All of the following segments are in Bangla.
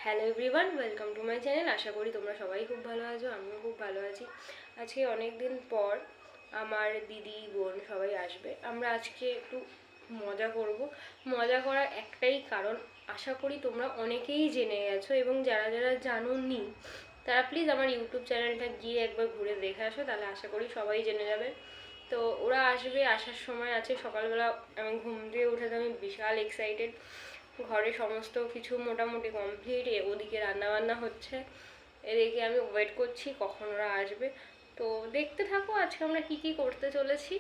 Hello everyone, welcome to my channel. আশা করি তোমরা সবাই খুব ভালো আছো, আমিও খুব ভালো আছি। আজকে অনেক দিন পর আমার দিদি বোন সবাই আসবে। আমরা আজকে একটু মজা করব। মজা করার একটাই কারণ, আশা করি তোমরা অনেকেই জেনে গেছো, এবং যারা যারা জানোনি তারা প্লিজ আমার ইউটিউব চ্যানেলটা গিয়ে একবার ঘুরে দেখে আসো, তাহলে আশা করি সবাই জেনে যাবে। তো ওরা আসবে, আসার সময় আছে সকালবেলা। আমি ঘুম দিয়ে উঠে আমি বিশাল এক্সাইটেড। ঘরে সমস্ত কিছু মোটামুটি কমপ্লিট, ওদিকে রান্নাবান্না হচ্ছে, এদিকে আমি ওয়েট করছি কখন ওরা আসবে। তো দেখতে থাকো আজকে আমরা কি কি করতে চলেছি।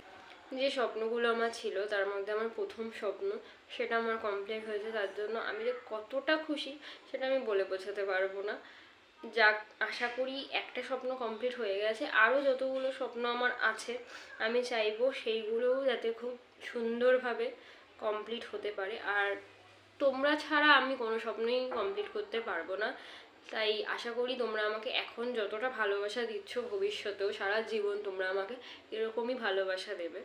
যে স্বপ্নগুলো আমার ছিল তার মধ্যে আমার প্রথম স্বপ্ন, সেটা আমার কমপ্লিট হয়েছে। তার জন্য আমি যে কতটা খুশি সেটা আমি বলে বোঝাতে পারবো না। যাক, আশা করি একটা স্বপ্ন কমপ্লিট হয়ে গেছে, আরও যতগুলো স্বপ্ন আমার আছে আমি চাইবো সেইগুলোও যাতে খুব সুন্দরভাবে কমপ্লিট হতে পারে। আর তোমরা ছাড়া আমি কোনো স্বপ্নই কমপ্লিট করতে পারবো না। তাই আশা করি তোমরা আমাকে এখন যতটা ভালোবাসা দিচ্ছ, ভবিষ্যতেও সারা জীবন তোমরা আমাকে এরকমই ভালোবাসা দেবে।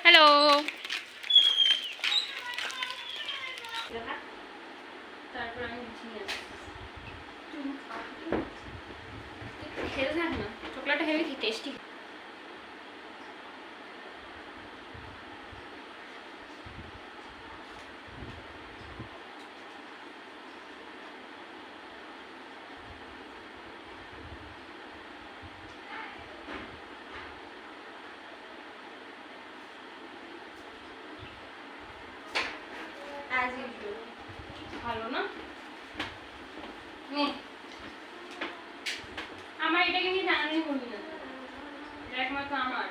হ্যালো, তারপর আমি গুছিয়ে আসি। খেতে থাক না, চকলেটটা হেবি কি টেস্টি। ভালো না? আমার এটাকে নিয়ে জানানি করবি না, এটা একমাত্র আমার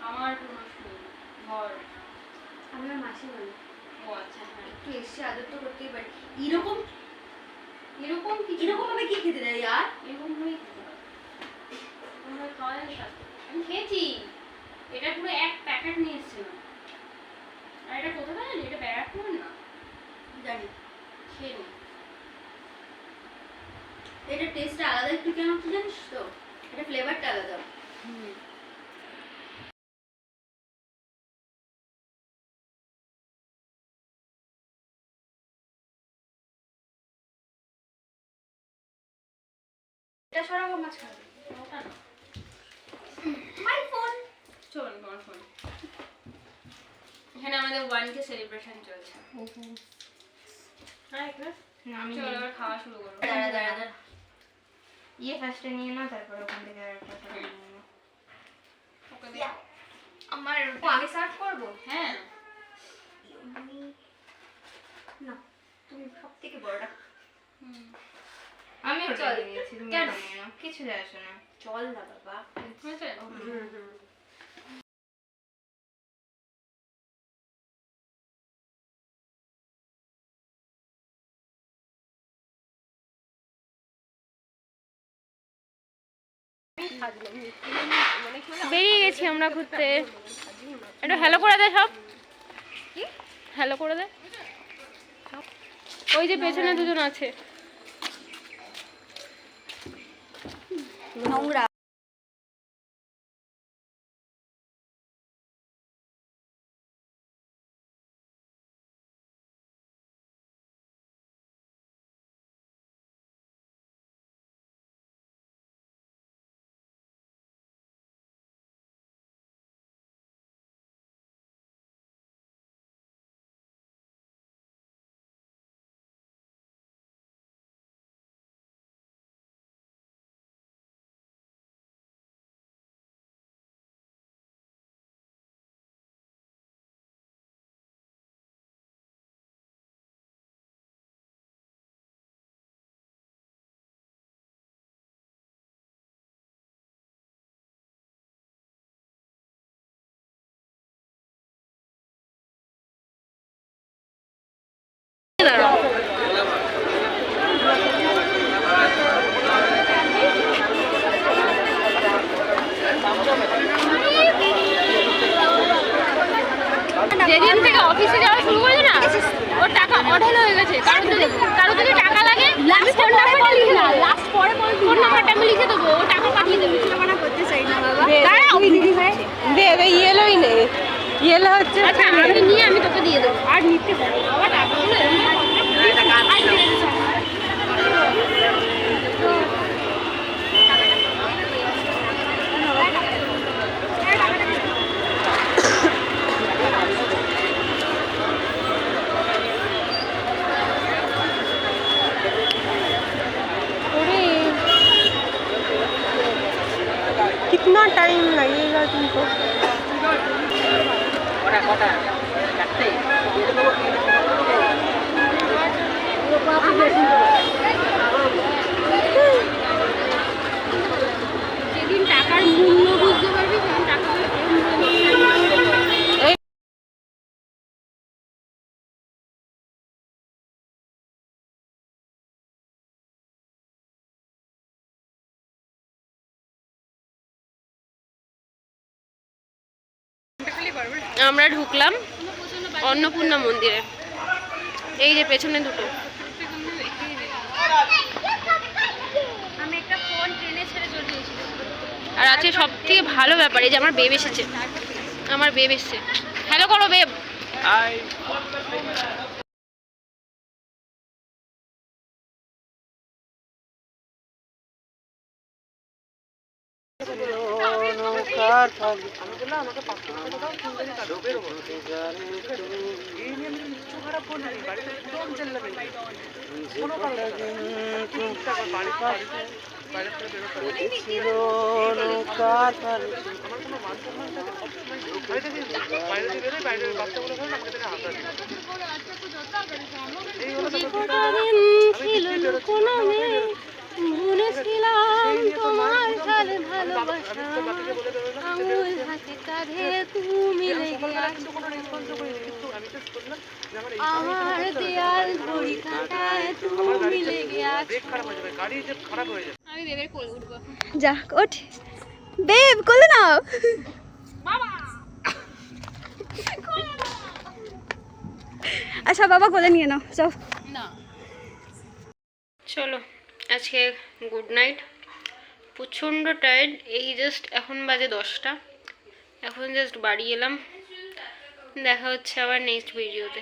আমার প্রশ্ন ঘর। আমার মাসি বলে, ও আচ্ছা, হ্যাঁ, একটু এসে আদর তো করতেই পারি। এরকম এরকম কি এরকম ভাবে কি খেতে দেয় আর এরকম ভাবেই খেতে হবে। তোমরা খাওয়া যায় না? আমি খেয়েছি, এটা পুরো এক প্যাকেট নিয়ে এসেছিলাম। আর এটা কোথায় জানি, এটা ব্যারাক করে না, জানি খেয়ে নি। এটা টেস্টটা আলাদা একটু, কেন কি জানিস তো, এটা ফ্লেভারটা আলাদা। এটা সরাবো মাঝখানে। ওটা না, মাই ফোন। চল তোমার ফোন। এখানে আমাদের 1K সেলিব্রেশন চলছে। হ্যাঁ, চল এবার খাওয়া শুরু করবো। দাঁড়া দাঁড়া দাঁড়া, ইয়ে ফার্স্টে নিয়ে নাও, তারপর ওখান থেকে আর একটা নিয়ে নাও। ওকে দে। আমার আগে সার্ভ করবো? হ্যাঁ, না, তুমি সব থেকে বড়টা। আমি ওটা চল। নিয়েছি, তুমি কেন? ওটা নিয়ে নাও, কিছু যায় আসে না। চল না বাবা। হয়েছে? বেরিয়ে গেছি আমরা ঘুরতে। একটু হ্যালো করে দে সব, হ্যালো করে দে। ওই যে পেছনে দুজন আছে। নোংরা। যেদিন থেকে অফিসে যাওয়া শুরু করেছে না, ওর টাকা অঢেল হয়ে গেছে। কারণ তো দেখো হচ্ছে আচ্ছা আমি নিয়ে আমি তোকে দিয়ে দেবো আর নিতে পারবো বাবা টাকাগুলো कितना टाइम लगेगा तुमको? যেদিন টাকার মূল্য বুঝতে পারবি সেদিন টাকা আমরা ঢুকলাম অন্নপূর্ণা মন্দিরে। এই যে পেছনে দুটো। আমি একটা ফোন ট্রেনে ছেড়ে চলে এসেছি আর আজকে সব থেকে ভালো ব্যাপার এই যে আমার বেব এসেছে। আমার বেব এসেছে। হ্যালো করো বেব। তোমার ঝাল ভালোবাসা আঙুল হাতে কাঁধে তুমি লেগে আছো আমার দেয়াল ঘড়ি কাঁটায় তুমি লেগে আছো। আমি বেবের কোলে উঠবো। যা ওঠ বেব কোলে নাও আচ্ছা বাবা কোলে নিয়ে নাও চল না চলো আজকে গুড নাইট। প্রচণ্ড টায়ার্ড। এই জাস্ট এখন বাজে 10টা। এখন জাস্ট বাড়ি এলাম। দেখা হচ্ছে আবার নেক্সট ভিডিওতে।